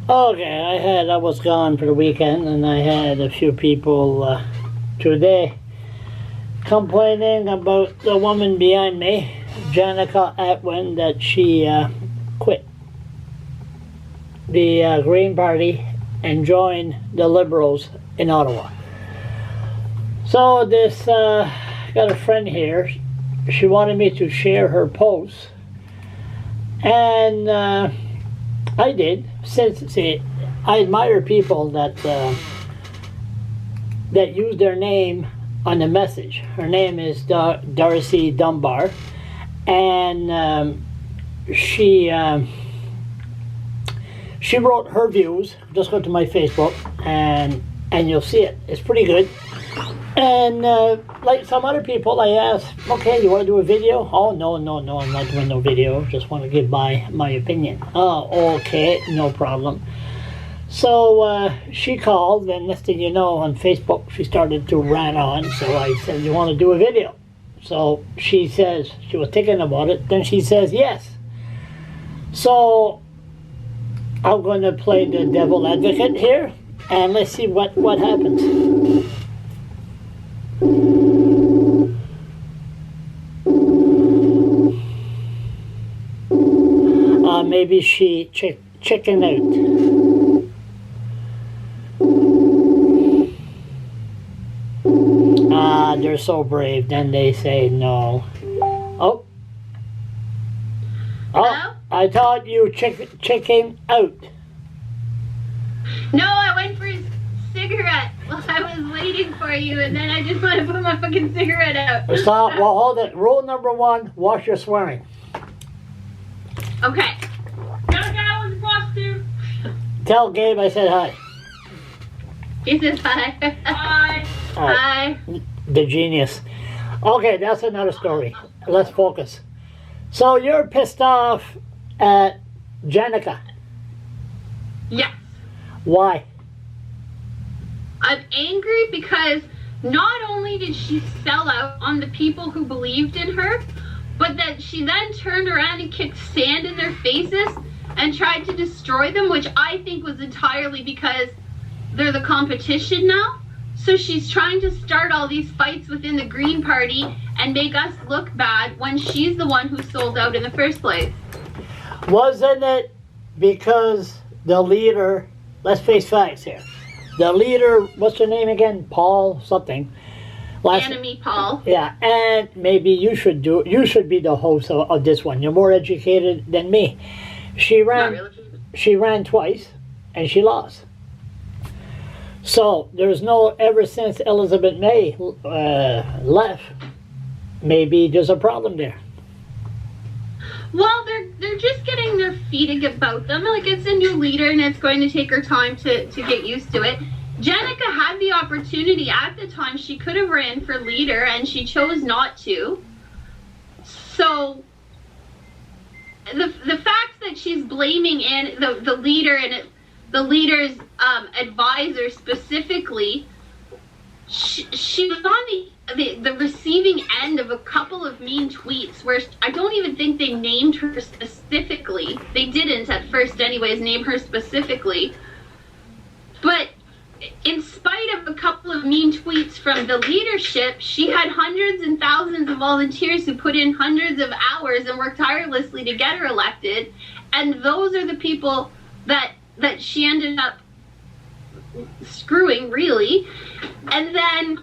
Okay, I was gone for the weekend, and I had a few people today complaining about the woman behind me, Jenica Atwin, that she quit the Green Party and joined the Liberals in Ottawa. So this, got a friend here, she wanted me to share her posts, and I did. Since, see, I admire people that that use their name on the message. Her name is Darcie Dunbar, and she wrote her views. Just go to my Facebook, and you'll see it. It's pretty good. And like some other people, I asked, okay, you want to do a video? Oh, no, I'm not doing no video. Just want to give my opinion. Oh, okay, no problem. So she called, and next thing you know, on Facebook, she started to rant on. So I said, you want to do a video? So she says, she was thinking about it. Then she says, yes. So I'm going to play the devil advocate here, and let's see what happens. Maybe she chickened out. They're so brave. Then they say no. Oh. Hello? I thought you chickened out. No, I went for a cigarette while I was waiting for you, and then I just want to put my fucking cigarette out. Stop. Well, hold it. Rule number 1, watch your swearing. Okay. Tell Gabe I said hi. He says hi. Hi. Hi. The genius. Okay, that's another story. Let's focus. So you're pissed off at Jenica. Yes. Why? I'm angry because not only did she sell out on the people who believed in her, but that she then turned around and kicked sand in their faces and tried to destroy them, which I think was entirely because they're the competition now. So she's trying to start all these fights within the Green Party and make us look bad when she's the one who sold out in the first place. Wasn't it because the leader, let's face facts here, the leader, what's her name again? Paul something. Enemy Paul. Yeah, and maybe you should be the host of this one. You're more educated than me. She ran twice, and she lost. So there's no, ever since Elizabeth May left, maybe there's a problem there. Well, they're just getting their feet about them. Like, it's a new leader, and it's going to take her time to get used to it. Jenica had the opportunity at the time. She could have ran for leader, and she chose not to. So the fact that she's blaming the leader and the leader's advisor specifically, she was on the receiving end of a couple of mean tweets where I don't even think they named her specifically. They didn't at first anyways name her specifically. But in spite of a couple of mean tweets from the leadership, she had hundreds and thousands of volunteers who put in hundreds of hours and worked tirelessly to get her elected. And those are the people that she ended up screwing, really. And then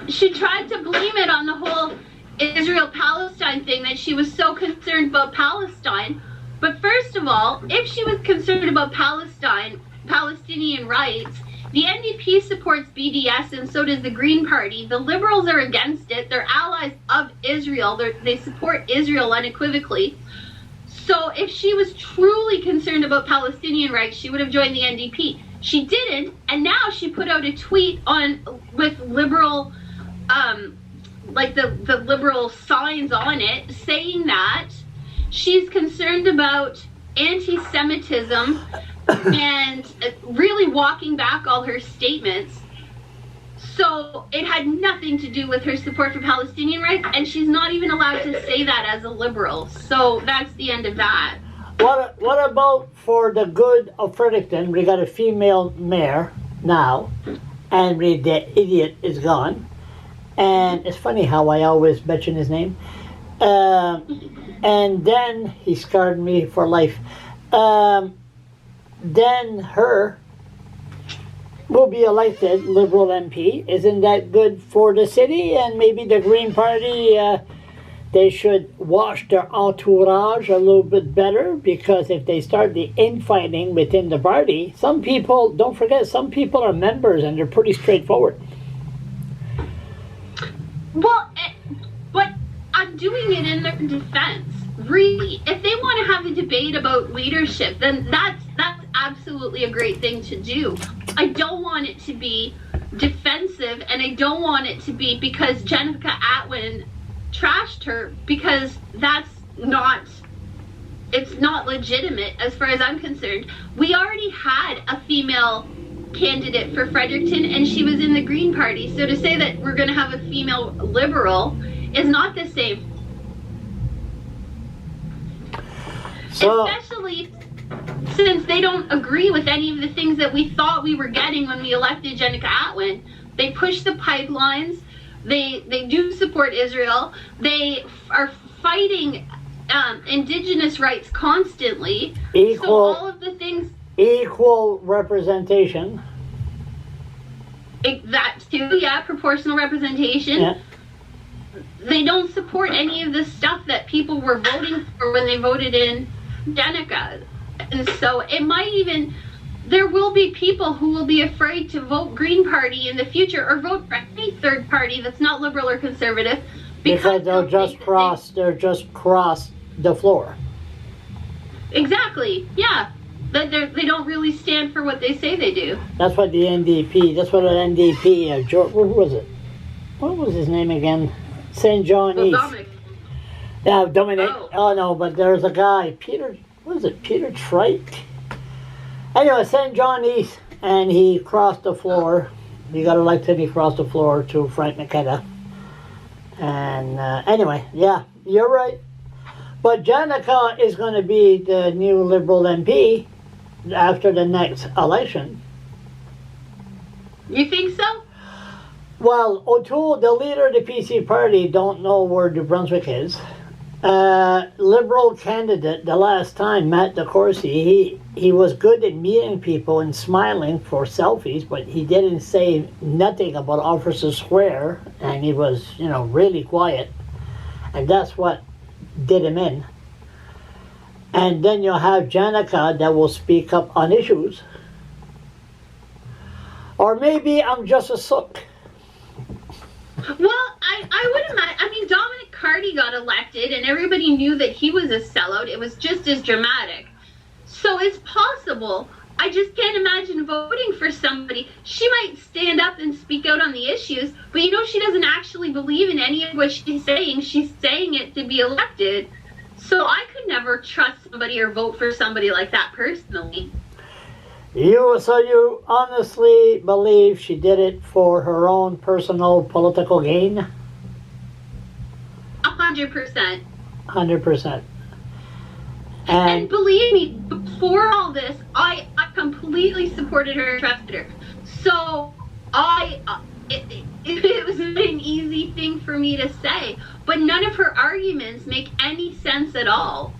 she tried to blame it on the whole Israel-Palestine thing, that she was so concerned about Palestine. But first of all, if she was concerned about Palestinian rights, the NDP supports BDS and so does the Green Party. The Liberals are against it. They're allies of Israel. They support Israel unequivocally. So if she was truly concerned about Palestinian rights, she would have joined the NDP. She didn't, and now she put out a tweet with liberal, like the liberal signs on it, saying that she's concerned about anti-Semitism and really walking back all her statements. So it had nothing to do with her support for Palestinian rights, and she's not even allowed to say that as a liberal. So that's the end of that. What about for the good of Fredericton? We got a female mayor now, and the idiot is gone. And it's funny how I always mention his name. And then he scarred me for life. Then her will be elected Liberal MP. Isn't that good for the city? And maybe the Green Party, they should wash their entourage a little bit better, because if they start the infighting within the party, some people, don't forget, some people are members and they're pretty straightforward. Well, but I'm doing it in their defense. Really, if they want to have a debate about leadership, then that's absolutely a great thing to do. I don't want it to be defensive, and I don't want it to be because Jenica Atwin trashed her, because it's not legitimate as far as I'm concerned. We already had a female candidate for Fredericton, and she was in the Green Party. So to say that we're going to have a female Liberal is not the same. So, especially since they don't agree with any of the things that we thought we were getting when we elected Jenica Atwin. They push the pipelines. They do support Israel. They are fighting indigenous rights constantly. So all of the things. Equal representation. That too, yeah, proportional representation. Yeah. They don't support any of the stuff that people were voting for when they voted in Jenica. And so it might even, there will be people who will be afraid to vote Green Party in the future, or vote for any third party that's not Liberal or Conservative, because they'll just cross the floor. Exactly, yeah. They don't really stand for what they say they do. That's what the NDP, who was it? What was his name again? St. John East. Dominic. Yeah, Dominic. Oh no, but there's a guy, Peter Trike? Anyway, St. John East, and he crossed the floor. He got elected, he crossed the floor to Frank McKenna. And anyway, yeah, you're right. But Jenica is going to be the new Liberal MP after the next election. You think so? Well, O'Toole, the leader of the PC party, don't know where New Brunswick is. Liberal candidate the last time, Matt DeCourcy, he was good at meeting people and smiling for selfies, but he didn't say nothing about Officer Square, and he was, really quiet. And that's what did him in. And then you'll have Jenica that will speak up on issues. Or maybe I'm just a sook. Well, I would imagine, Dominic Carty got elected and everybody knew that he was a sellout. It was just as dramatic. So it's possible. I just can't imagine voting for somebody. She might stand up and speak out on the issues, but she doesn't actually believe in any of what she's saying. She's saying it to be elected. So I could never trust somebody or vote for somebody like that personally. So you honestly believe she did it for her own personal political gain? 100%. 100%. And believe me, before all this, I completely supported her and trusted her. So it was an easy thing for me to say, but none of her arguments make any sense at all.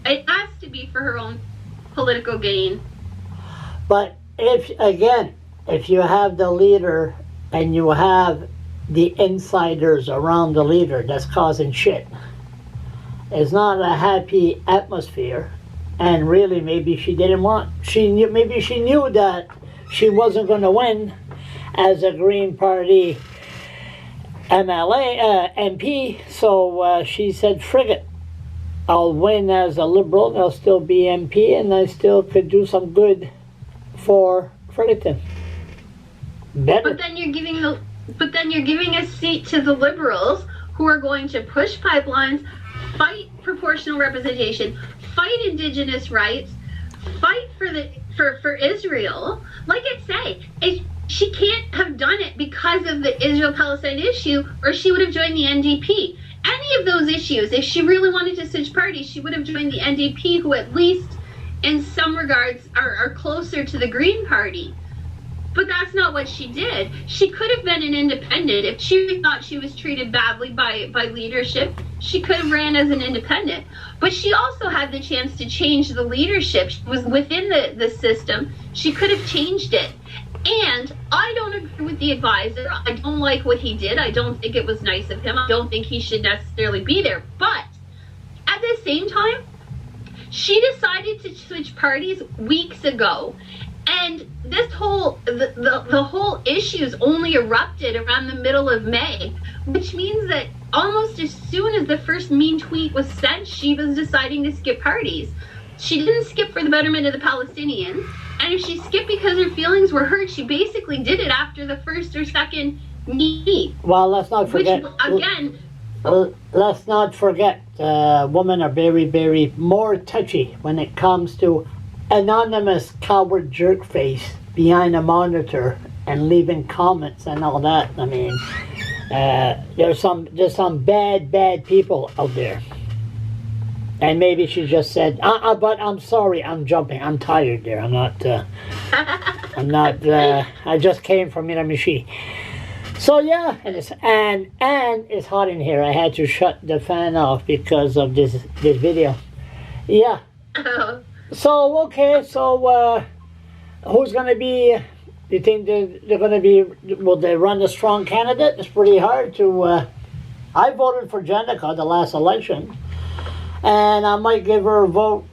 It has to be for her own political gain. But if you have the leader and you have the insiders around the leader that's causing shit, it's not a happy atmosphere. And really, maybe she didn't maybe she knew that she wasn't going to win as a Green Party MP, so she said, frig it. I'll win as a Liberal, and I'll still be MP, and I still could do some good for Fredericton. Better. But then you're giving a seat to the Liberals, who are going to push pipelines, fight proportional representation, fight indigenous rights, fight for Israel. Like I say, she can't have done it because of the Israel-Palestine issue, or she would have joined the NDP. any of those issues, if she really wanted to switch parties, she would have joined the NDP, who at least in some regards are closer to the Green Party. But that's not what she did. She could have been an independent. If she thought she was treated badly by leadership, she could have ran as an independent. But she also had the chance to change the leadership. She was within the system. She could have changed it. And I don't agree with the advisor. I don't like what he did. I don't think it was nice of him. I don't think he should necessarily be there. But at the same time, she decided to switch parties weeks ago. And this whole the whole issues only erupted around the middle of May, which means that almost as soon as the first mean tweet was sent, she was deciding to skip parties. She didn't skip for the betterment of the Palestinians, and if she skipped because her feelings were hurt, she basically did it after the first or second meet. Well, let's not forget. Which, again, let's not forget, women are very, very more touchy when it comes to anonymous coward jerk face behind a monitor and leaving comments and all that. I mean, there's some bad people out there. And maybe she just said, but I'm sorry, I'm jumping, I'm tired there. I'm not, I just came from Miramichi. So yeah, and it's hot in here. I had to shut the fan off because of this video. Yeah. So, okay, so who's going to be, you think they're going to be, will they run a strong candidate? It's pretty hard to, I voted for Jenica the last election, and I might give her a vote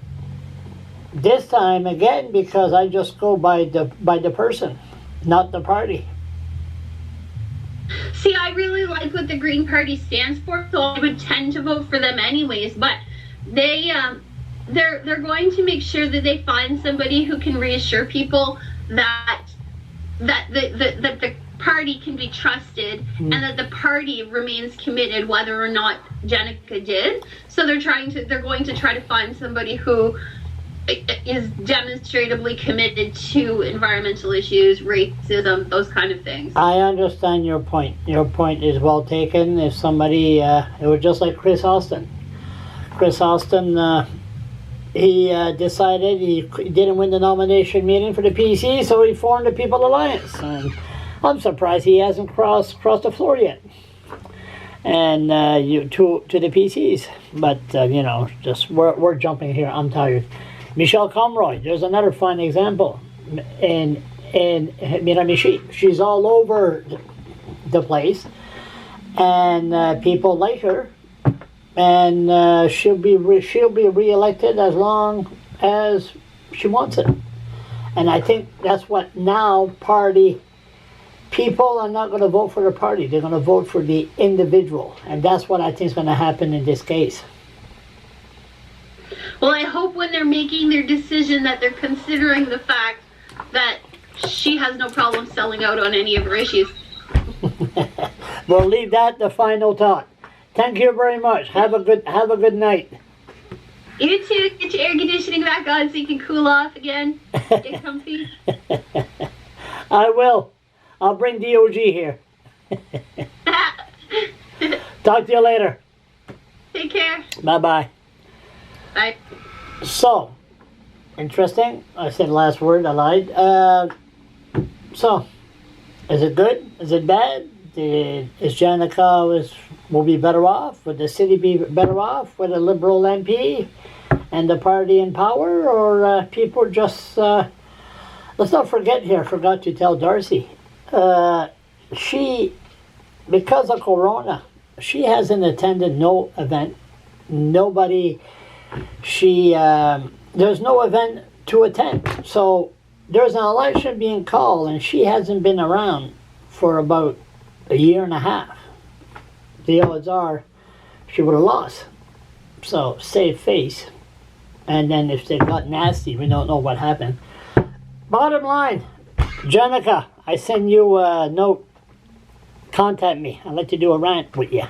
this time again because I just go by the person, not the party. See, I really like what the Green Party stands for, so I would tend to vote for them anyways, but they're going to make sure that they find somebody who can reassure people that the party can be trusted and that the party remains committed whether or not Jenica did. So they're going to try to find somebody who is demonstrably committed to environmental issues, racism, those kind of things. I understand your point. Your point is well taken. If somebody, it was just like Chris Austin. Chris Austin, he decided he didn't win the nomination meeting for the PC, so he formed the People Alliance. And I'm surprised he hasn't crossed the floor yet. And to the PCs. But, you know, just we're jumping here. I'm tired. Michelle Comroy, there's another fine example in Miramichi. She's all over the place, and people like her, and she'll be reelected as long as she wants it. And I think that's what now party people are not going to vote for the party. They're going to vote for the individual, and that's what I think is going to happen in this case. Well, I hope when they're making their decision that they're considering the fact that she has no problem selling out on any of her issues. We'll leave that the final thought. Thank you very much. Have a good night. You too. Get your air conditioning back on so you can cool off again. Get comfy. I will. I'll bring DOG here. Talk to you later. Take care. Bye-bye. Bye. So, interesting. I said last word, I lied. So, is it good? Is it bad? Is Jenica will be better off? Would the city be better off with a Liberal MP and the party in power? Or people just... let's not forget here, I forgot to tell Darcie. She, because of Corona, she hasn't attended no event. Nobody... there's no event to attend. So there's an election being called and she hasn't been around for about a year and a half. The odds are she would have lost. So save face. And then if they got nasty, we don't know what happened. Bottom line, Jenica, I send you a note. Contact me. I'd like to do a rant with you.